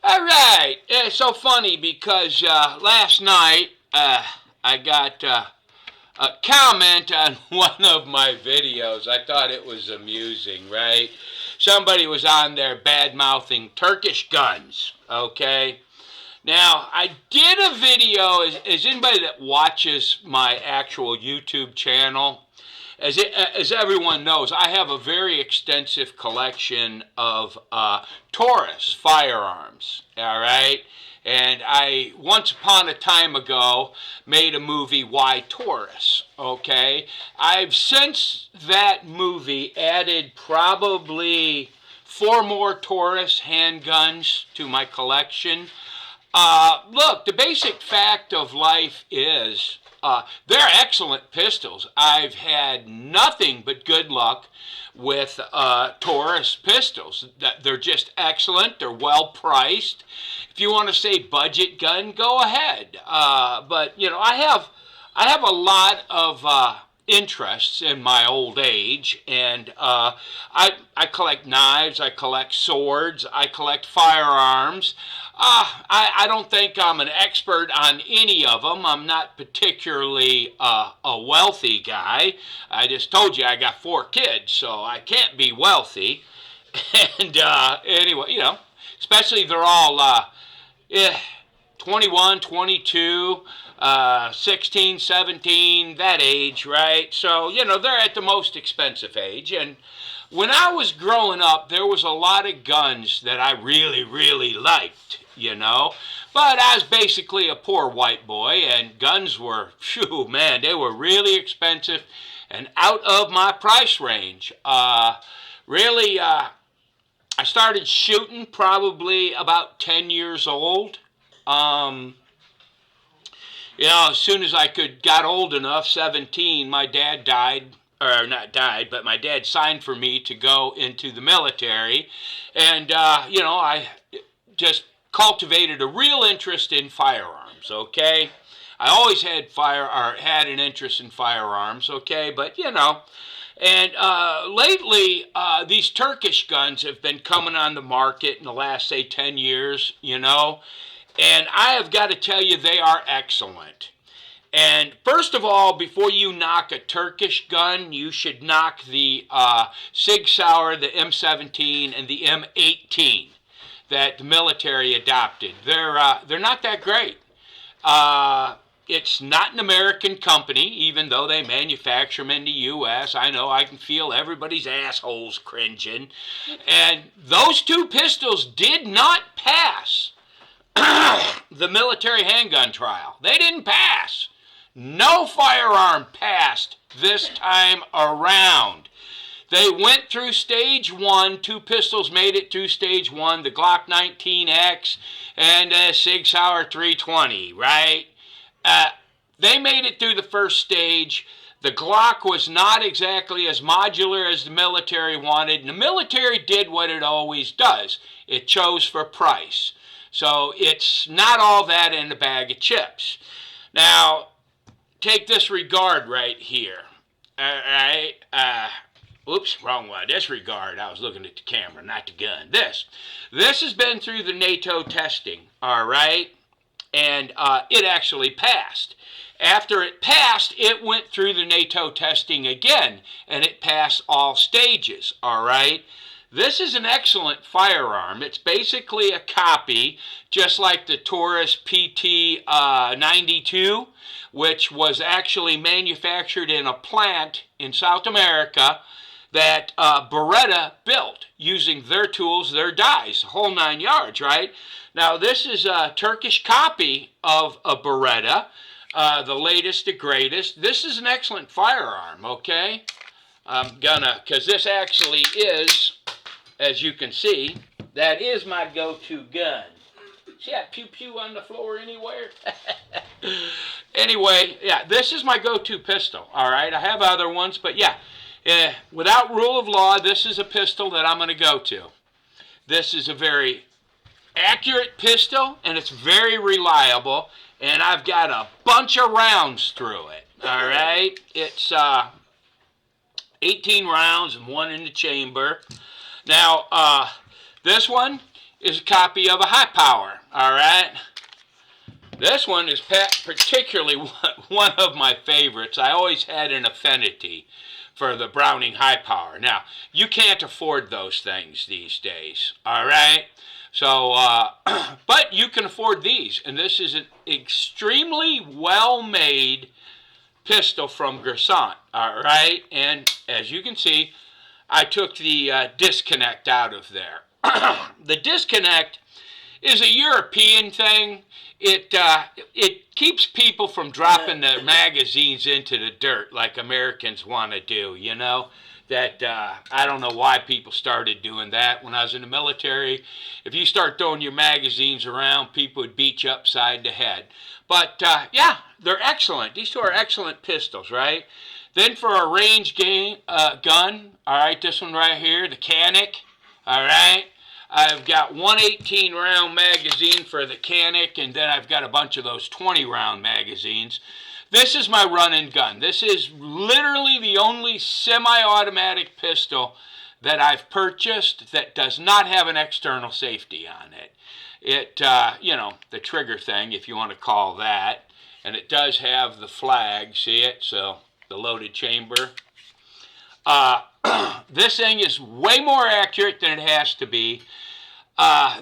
All right. It's so funny because last night I got a comment on one of my videos. I thought it was amusing, right? Somebody was on there bad mouthing Turkish guns, okay? Now, I did a video, as anybody that watches my actual YouTube channel, as everyone knows, I have a very extensive collection of Taurus firearms, all right? And I, once upon a time ago, made a movie, Why Taurus, okay? I've since that movie added probably 4 more Taurus handguns to my collection. Look, the basic fact of life is they're excellent pistols. I've had nothing but good luck with Taurus pistols. They're just excellent. They're well priced. If you want to say budget gun, go ahead. But you know, I have a lot of interests in my old age, and I collect knives, I collect swords, I collect firearms. I don't think I'm an expert on any of them. I'm not particularly a wealthy guy. I just told you I got 4 kids, so I can't be wealthy. And anyway, you know, especially they're all 21, 22, 16, 17, that age, right? So, you know, they're at the most expensive age. And when I was growing up, there was a lot of guns that I really, really liked, you know. But I was basically a poor white boy, and guns were, phew, man, they were really expensive and out of my price range. Really, I started shooting probably about 10 years old. You know, as soon as I got old enough, 17, my dad died, or not died, but my dad signed for me to go into the military. And, you know, I just cultivated a real interest in firearms, okay? I always had had an interest in firearms, okay? But, you know, and lately, these Turkish guns have been coming on the market in the last, say, 10 years, you know? And I have got to tell you, they are excellent. And first of all, before you knock a Turkish gun, you should knock the Sig Sauer, the M17, and the M18 that the military adopted. They're not that great. It's not an American company, even though they manufacture them in the U.S. I know I can feel everybody's assholes cringing. And those 2 pistols did not pass the military handgun trial. They didn't pass. No firearm passed this time around. They went through stage 1. 2 pistols made it through stage 1, the Glock 19X and the Sig Sauer 320, right? They made it through the first stage. The Glock was not exactly as modular as the military wanted. And the military did what it always does. It chose for price. So it's not all that in a bag of chips. Now, take this regard right here. All right. Oops, wrong one. Disregard. I was looking at the camera, not the gun. This has been through the NATO testing, all right? And it actually passed. After it passed, it went through the NATO testing again, and it passed all stages, all right? This is an excellent firearm. It's basically a copy, just like the Taurus PT-92, which was actually manufactured in a plant in South America that Beretta built using their tools, their dies, the whole 9 yards, right? Now, this is a Turkish copy of a Beretta, the latest, the greatest. This is an excellent firearm, okay? I'm gonna, because this actually is, as you can see, that is my go-to gun. See that pew-pew on the floor anywhere? Anyway, yeah, this is my go-to pistol, all right? I have other ones, but yeah, without rule of law, this is a pistol that I'm going to go to. This is a very accurate pistol, and it's very reliable, and I've got a bunch of rounds through it, all right? It's 18 rounds and 1 in the chamber. Now, this one is a copy of a high power, all right? This one is particularly one of my favorites. I always had an affinity for the Browning high power. Now, you can't afford those things these days, all right? So, but you can afford these, and this is an extremely well-made pistol from Gersant, all right? And as you can see, I took the disconnect out of there. The disconnect is a European thing. It keeps people from dropping their magazines into the dirt like Americans want to do, you know? That I don't know why people started doing that. When I was in the military, if you start throwing your magazines around, people would beat you upside the head. But yeah, they're excellent. These two are excellent pistols, right? Then for a range gun, all right, this one right here, the Canic, all right? I've got one 18-round magazine for the Canic, and then I've got a bunch of those 20-round magazines. This is my run and gun. This is literally the only semi-automatic pistol that I've purchased that does not have an external safety on it. It, you know, the trigger thing, if you want to call that. And it does have the flag, see it? So, the loaded chamber. This thing is way more accurate than it has to be.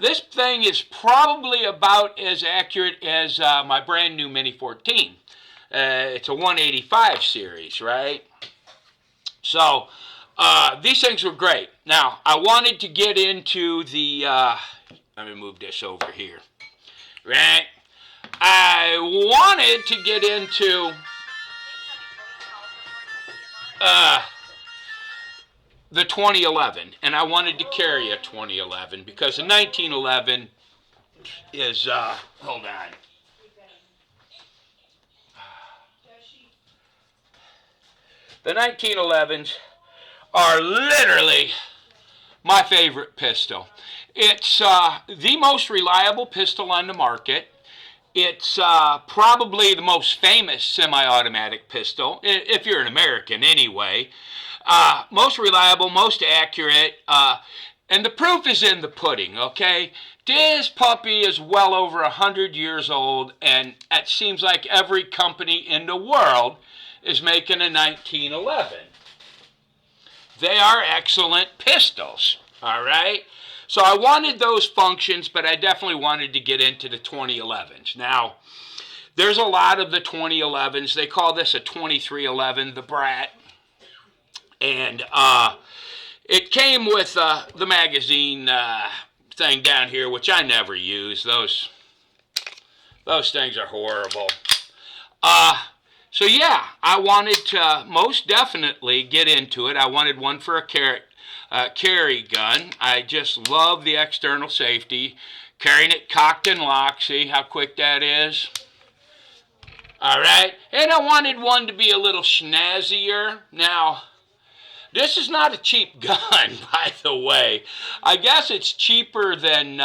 This thing is probably about as accurate as my brand new Mini 14. It's a 185 series, right? So, these things were great. Now, I wanted to get into the, let me move this over here, right? I wanted to get into the 2011, and I wanted to carry a 2011 because the 1911 is, hold on. The 1911s are literally my favorite pistol. It's the most reliable pistol on the market. It's probably the most famous semi-automatic pistol, if you're an American anyway. Most reliable, most accurate, and the proof is in the pudding, okay? This puppy is well over 100 years old, and it seems like every company in the world is making a 1911. They are excellent pistols, all right? So I wanted those functions, but I definitely wanted to get into the 2011s. Now, there's a lot of the 2011s. They call this a 2311, the Brat. And it came with the magazine thing down here, which I never use. Those things are horrible. So yeah, I wanted to most definitely get into it. I wanted one for a carry gun. I just love the external safety. Carrying it cocked and locked. See how quick that is? All right. And I wanted one to be a little snazzier. Now, this is not a cheap gun, by the way. I guess it's cheaper than...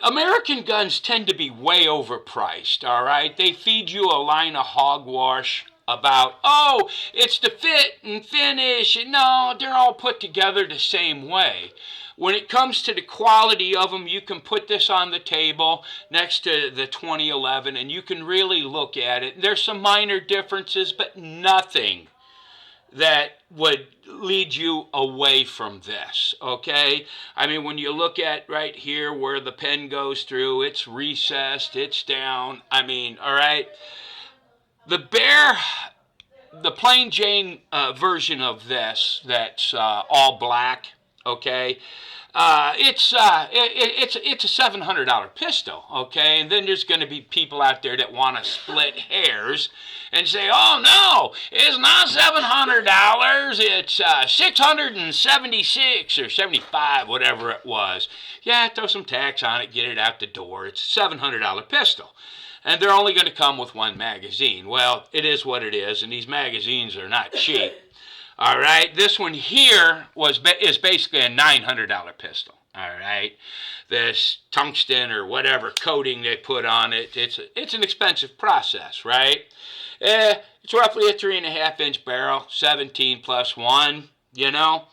American guns tend to be way overpriced, all right? They feed you a line of hogwash about, oh, it's the fit and finish. No, they're all put together the same way. When it comes to the quality of them, you can put this on the table next to the 2011, and you can really look at it. There's some minor differences, but nothing that would lead you away from this, okay? I mean, when you look at right here where the pen goes through, it's recessed, it's down. I mean, all right? The plain Jane version of this that's all black, okay? It's a $700 pistol, okay? And then there's going to be people out there that want to split hairs and say, oh no, it's not $700, it's $676 or 75, whatever it was. Yeah, throw some tax on it, get it out the door. It's a $700 pistol. And they're only going to come with one magazine. Well, it is what it is, and these magazines are not cheap. All right, this one here is basically a $900 pistol. All right, this tungsten or whatever coating they put on it, it's an expensive process, right? It's roughly a 3.5-inch barrel, 17 plus 1. you know.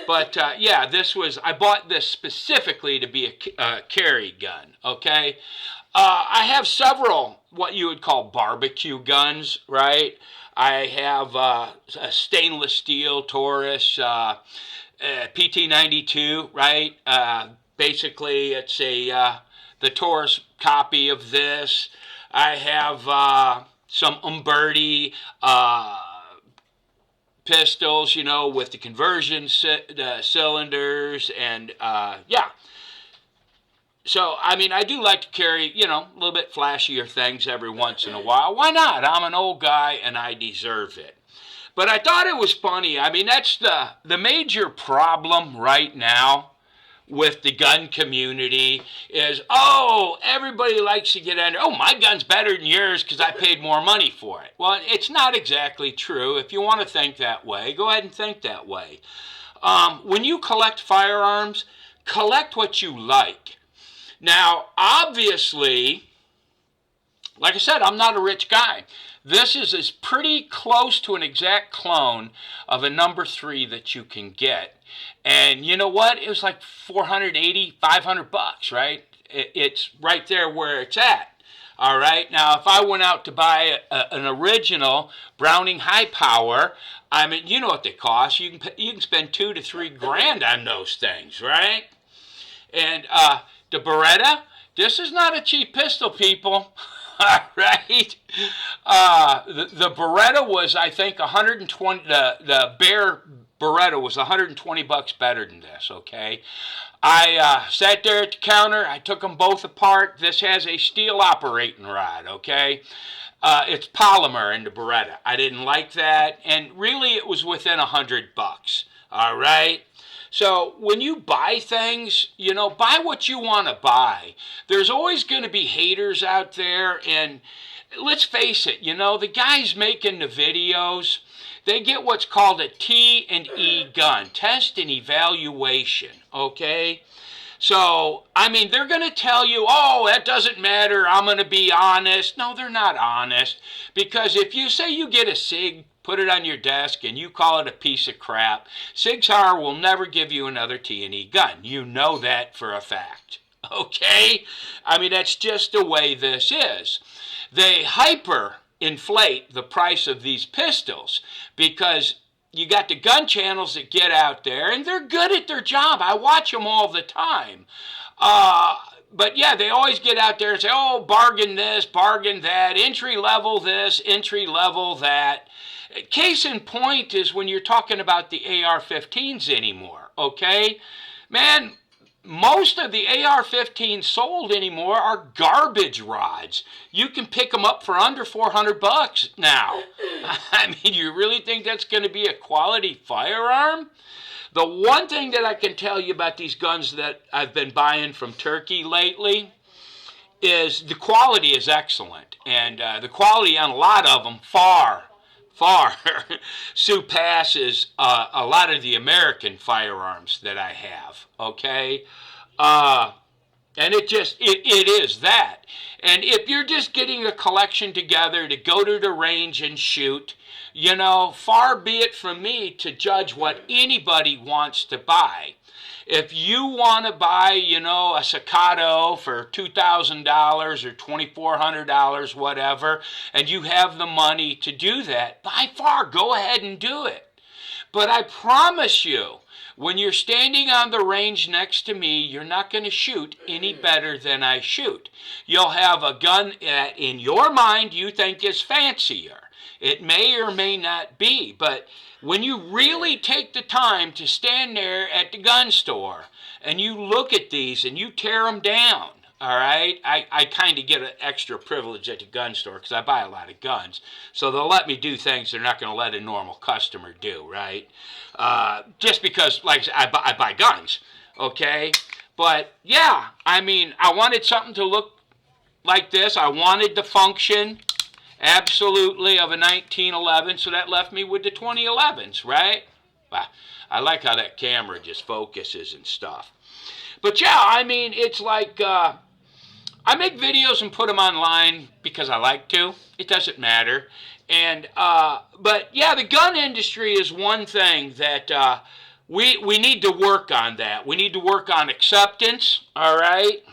But yeah, I bought this specifically to be a carry gun, okay? I have several what you would call barbecue guns, right? I have a stainless steel Taurus PT-92, right? Basically, it's the Taurus copy of this. I have some Umberti pistols, with the conversion cylinders, and yeah. So, I mean, I do like to carry, a little bit flashier things every once in a while. Why not? I'm an old guy and I deserve it. But I thought it was funny. I mean, that's the major problem right now with the gun community is, everybody likes to get under, my gun's better than yours because I paid more money for it. Well, it's not exactly true. If you want to think that way, go ahead and think that way. When you collect firearms, collect what you like. Now, obviously, like I said, I'm not a rich guy. This is pretty close to an exact clone of a number 3 that you can get. And you know what? It was like $480, $500, right? It's right there where it's at. All right. Now, if I went out to buy an original Browning high power, I mean, you know what they cost. You can spend $2 to $3 grand on those things, right? And the Beretta, this is not a cheap pistol, people. All right. The Beretta was, I think, 120. The Bear Beretta was $120 better than this. Okay. I sat there at the counter. I took them both apart. This has a steel operating rod. Okay. It's polymer in the Beretta. I didn't like that, and really, it was within $100. All right. So when you buy things, buy what you want to buy. There's always going to be haters out there, and let's face it, the guys making the videos, they get what's called a T&E gun, test and evaluation, okay? So, I mean, they're going to tell you, that doesn't matter, I'm going to be honest. No, they're not honest, because if you say you get a SIG, put it on your desk, and you call it a piece of crap, Sig Sauer will never give you another T&E gun. You know that for a fact. Okay? I mean, that's just the way this is. They hyper-inflate the price of these pistols because you got the gun channels that get out there, and they're good at their job. I watch them all the time. But yeah, they always get out there and say, bargain this, bargain that, entry level this, entry level that. Case in point is when you're talking about the AR-15s anymore, okay? Man, most of the AR-15s sold anymore are garbage rods. You can pick them up for under $400 now. I mean, you really think that's going to be a quality firearm? The one thing that I can tell you about these guns that I've been buying from Turkey lately is the quality is excellent. And the quality on a lot of them far surpasses a lot of the American firearms that I have, okay? And it is that. And if you're just getting a collection together to go to the range and shoot, far be it from me to judge what anybody wants to buy. If you want to buy, a Staccato for $2,000 or $2,400, whatever, and you have the money to do that, by far, go ahead and do it. But I promise you, when you're standing on the range next to me, you're not going to shoot any better than I shoot. You'll have a gun that, in your mind, you think is fancier. It may or may not be, but when you really take the time to stand there at the gun store and you look at these and you tear them down, all right? I kind of get an extra privilege at the gun store because I buy a lot of guns. So they'll let me do things they're not going to let a normal customer do, right? Just because, like I buy guns, okay? But, yeah, I mean, I wanted something to look like this. I wanted the function, absolutely, of a 1911, so that left me with the 2011s, right? Well, I like how that camera just focuses and stuff. But yeah, I mean, it's like, I make videos and put them online because I like to. It doesn't matter. And but yeah, the gun industry is one thing that we need to work on. That we need to work on acceptance. All right.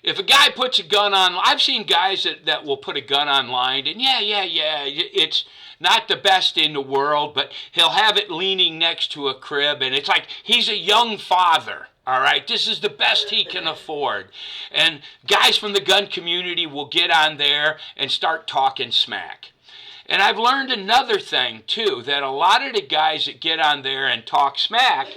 If a guy puts a gun on, I've seen guys that will put a gun online, and yeah, it's not the best in the world, but he'll have it leaning next to a crib, and it's like he's a young father. All right, this is the best he can afford. And guys from the gun community will get on there and start talking smack. And I've learned another thing, too, that a lot of the guys that get on there and talk smack,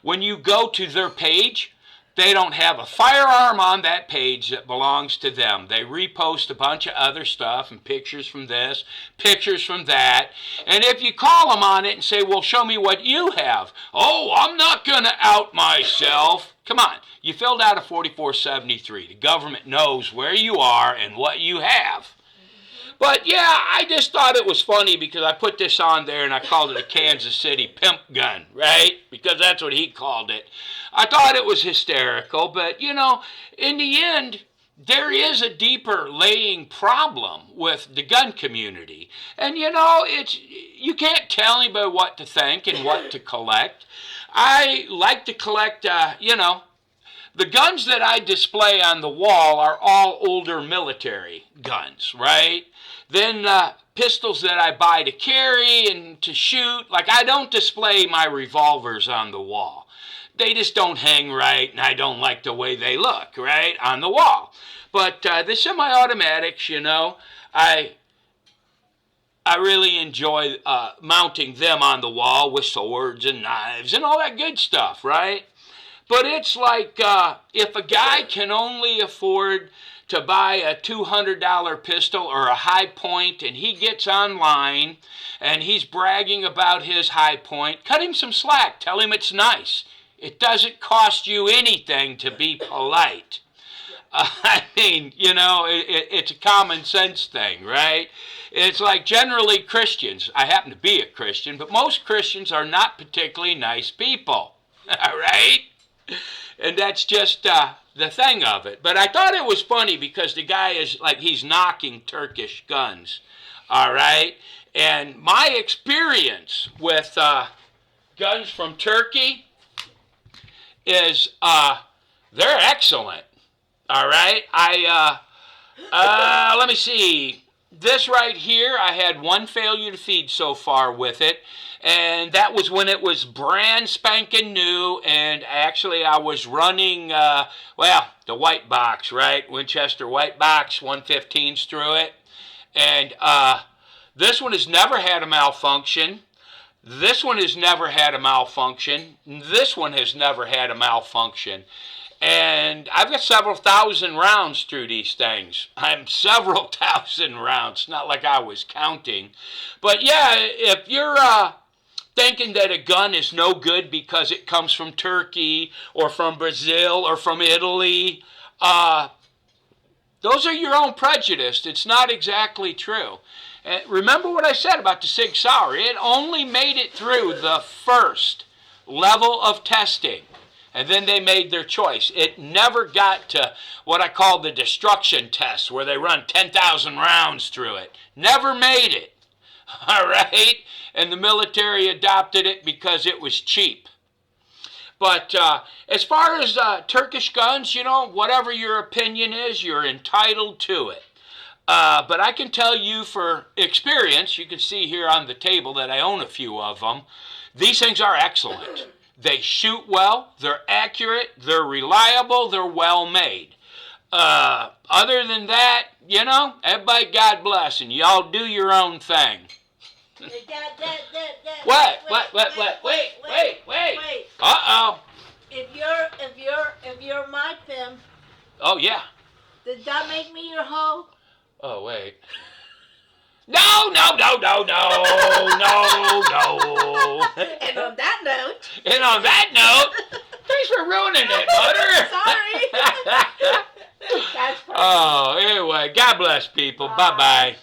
when you go to their page, they don't have a firearm on that page that belongs to them. They repost a bunch of other stuff and pictures from this, pictures from that. And if you call them on it and say, well, show me what you have. Oh, I'm not going to out myself. Come on. You filled out a 4473. The government knows where you are and what you have. But yeah, I just thought it was funny because I put this on there and I called it a Kansas City pimp gun, right? Because that's what he called it. I thought it was hysterical, but you know, in the end, there is a deeper laying problem with the gun community. And you know, you can't tell anybody what to think and what to collect. I like to collect, the guns that I display on the wall are all older military guns, right? Then pistols that I buy to carry and to shoot. Like, I don't display my revolvers on the wall. They just don't hang right, and I don't like the way they look, right, on the wall. But the semi-automatics, you know, I really enjoy mounting them on the wall with swords and knives and all that good stuff, right? But it's like if a guy can only afford to buy a $200 pistol or a high point and he gets online and he's bragging about his high point, cut him some slack. Tell him it's nice. It doesn't cost you anything to be polite. I mean, you know, it's a common sense thing, right? It's like generally Christians. I happen to be a Christian, but most Christians are not particularly nice people, all right? And that's just the thing of it. But I thought it was funny because the guy is like, he's knocking Turkish guns, all right? And my experience with guns from Turkey is they're excellent, all right? Let me see. This right here, I had one failure to feed so far with it. And that was when it was brand spanking new, and actually I was running, the white box, right? Winchester white box, 115s through it. And this one has never had a malfunction. This one has never had a malfunction. This one has never had a malfunction. And I've got several thousand rounds through these things. I'm several thousand rounds, not like I was counting. But yeah, if you're thinking that a gun is no good because it comes from Turkey or from Brazil or from Italy, those are your own prejudice. It's not exactly true. And remember what I said about the Sig Sauer. It only made it through the first level of testing. And then they made their choice. It never got to what I call the destruction test, where they run 10,000 rounds through it. Never made it. All right? And the military adopted it because it was cheap. But as far as Turkish guns, you know, whatever your opinion is, you're entitled to it. But I can tell you for experience, you can see here on the table that I own a few of them, these things are excellent. They shoot well, they're accurate, they're reliable, they're well made. Other than that, you know, everybody God bless, and y'all do your own thing. What? Wait. Uh-oh. If you're my pimp. Oh, yeah. Does that make me your hoe? Oh, wait. No. And on that note, thanks for ruining it, Butter. Sorry. That's Oh, anyway, God bless people. Bye-bye.